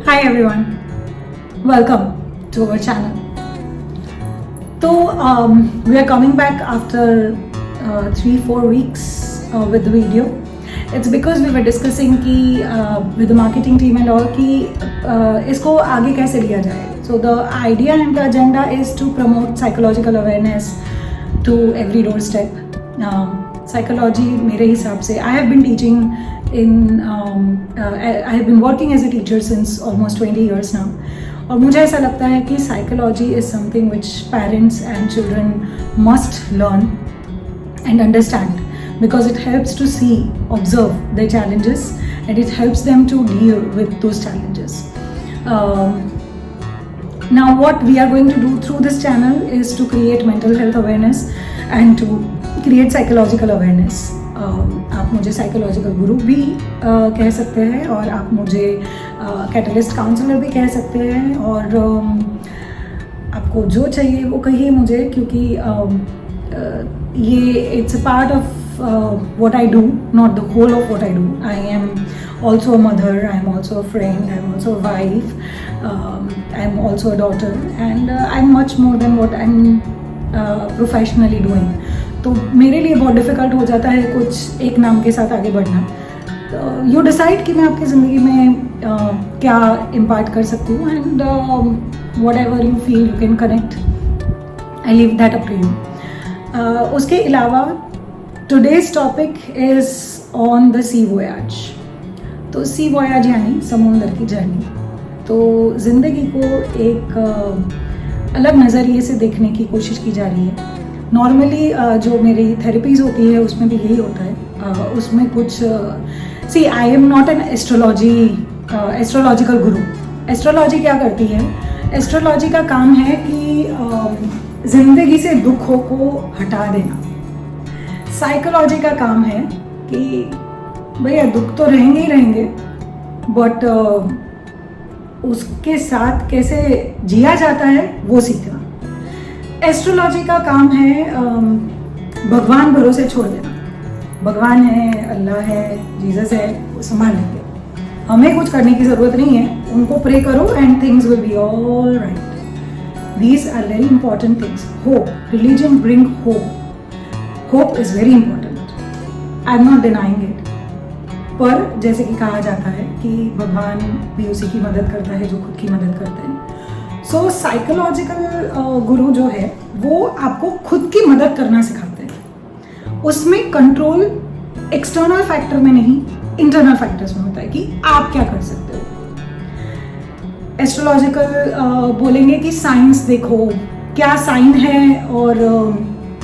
Hi everyone, welcome to our channel. So we are coming back after 3-4 weeks with the video. It's because we were discussing कि with the marketing team and all कि इसको आगे कैसे लिया जाए. So the idea and the agenda is to promote psychological awareness to every doorstep. Psychology मेरे हिसाब से I have been teaching I have been working as a teacher since almost 20 years now. और मुझे ऐसा लगता है कि psychology is something which parents and children must learn and understand because it helps to see, observe their challenges and it helps them to deal with those challenges. Now what we are going to do through this channel is to create mental health awareness and to create psychological awareness. आप मुझे psychological गुरु भी कह सकते हैं और आप मुझे catalyst counsellor भी कह सकते हैं और आपको जो चाहिए वो कहिए मुझे क्योंकि ये it's a part of what I do, not the whole of what I do. I am also a mother, I am also a friend, I am also a wife, I am also a daughter and I am much more than what I am professionally doing. तो मेरे लिए बहुत difficult हो जाता है कुछ एक नाम के साथ आगे बढ़ना. यू डिसाइड कि मैं आपकी ज़िंदगी में क्या इम्पार्ट कर सकती हूँ and whatever you feel you can connect, I leave that up to you. उसके अलावा today's topic is on the sea voyage. तो सी वोयाज यानी समुंदर की जर्नी. तो ज़िंदगी को एक अलग नज़रिए से देखने की कोशिश की जा रही है. नॉर्मली जो मेरी थेरेपीज़ होती है उसमें भी यही होता है. उसमें कुछ see I am not an astrological guru. Astrology क्या करती है? एस्ट्रोलॉजी का काम है कि ज़िंदगी से दुखों को हटा देना. साइकोलॉजी का काम है कि भैया दुख तो रहेंगे ही रहेंगे बट उसके साथ कैसे जिया जाता है वो सीखना. एस्ट्रोलॉजी का काम है भगवान भरोसे छोड़ देना. भगवान है, अल्लाह है, जीसस है, वो संभाल लेंगे. हमें कुछ करने की ज़रूरत नहीं है. उनको प्रे करो and things will be all right. These are very important things. Hope, religion bring hope. Hope is very important. I am not denying it. पर जैसे कि कहा जाता है कि भगवान भी उसी की मदद करता है जो खुद की मदद करते हैं. सो साइकोलॉजिकल गुरु जो है वो आपको खुद की मदद करना सिखाते हैं. उसमें कंट्रोल एक्सटर्नल फैक्टर में नहीं, इंटरनल फैक्टर्स में होता है कि आप क्या कर सकते हो. एस्ट्रोलॉजिकल बोलेंगे कि साइंस देखो क्या साइन है और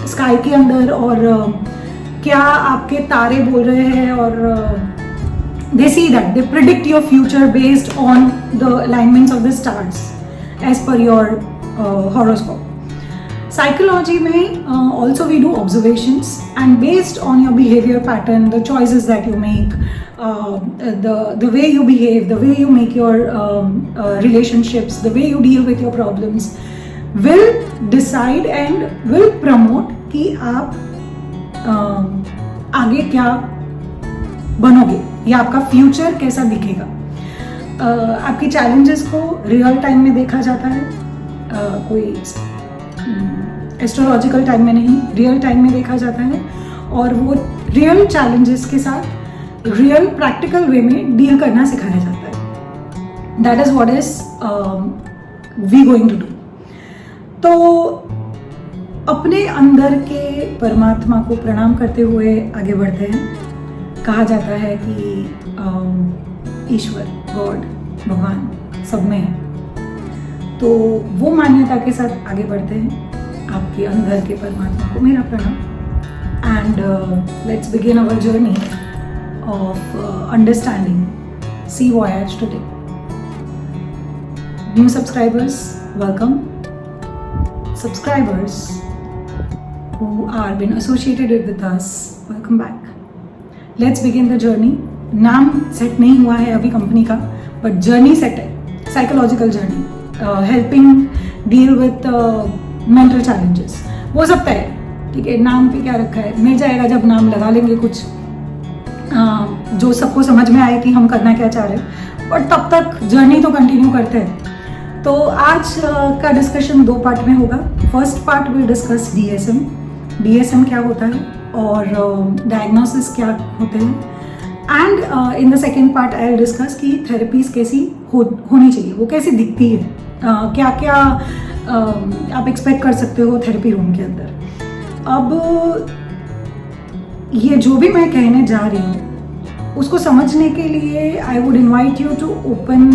स्काई के अंदर और क्या आपके तारे बोल रहे हैं और they see that they predict your future based on the alignments of the stars as per your horoscope. Psychology में also we do observations and based on your behavior pattern, the choices that you make, the way you behave, the way you make your relationships, the way you deal with your problems will decide and will promote कि आप आगे क्या बनोगे या आपका future कैसा दिखेगा. आपकी चैलेंजेस को रियल टाइम में देखा जाता है. कोई एस्ट्रोलॉजिकल टाइम में नहीं, रियल टाइम में देखा जाता है और वो रियल चैलेंजेस के साथ रियल प्रैक्टिकल वे में डील करना सिखाया जाता है. That is what is we going to do. तो अपने अंदर के परमात्मा को प्रणाम करते हुए आगे बढ़ते हैं. कहा जाता है कि ईश्वर, गॉड, भगवान सब में है. तो वो मान्यता के साथ आगे बढ़ते हैं. आपके अंदर के परमात्मा को मेरा प्रणाम and let's begin our journey of understanding sea voyage today. New subscribers, welcome. Subscribers who are been associated with us, welcome back. Let's begin the journey. नाम सेट नहीं हुआ है अभी कंपनी का बट जर्नी सेट है. Psychological journey, helping deal with mental challenges. हो सकता है ठीक है नाम पे क्या रखा है, मिल जाएगा जब नाम लगा लेंगे कुछ जो सबको समझ में आए कि हम करना क्या चाह रहे हैं. बट तब तक जर्नी तो कंटिन्यू करते हैं। तो आज का डिस्कशन 2 पार्ट में होगा। First part will discuss DSM क्या होता है और डायग्नोसिस क्या होते हैं, and in the second part I will discuss कि थेरेपीज कैसी होनी चाहिए, वो कैसी दिखती है, क्या क्या आप एक्सपेक्ट कर सकते हो थेरेपी रूम के अंदर। अब ये जो भी मैं कहने जा रही हूँ उसको समझने के लिए I would invite you to open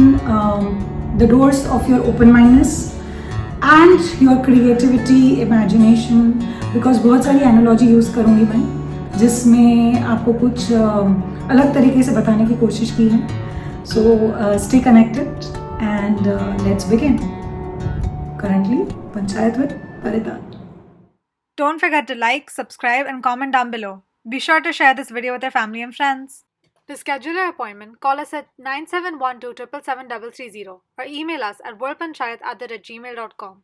the doors of your open mindness and your creativity, imagination, because बहुत सारी एनालॉजी यूज़ करूँगी मैं जिसमें आपको कुछ अलग तरीके से बताने की कोशिश की है। So stay connected and let's begin. Currently, Panchayat with Parita. Don't forget to like, subscribe, and comment down below. Be sure to share this video with your family and friends. To schedule your appointment, call us at 9712 777 330 or email us at worldpanchayat@gmail.com.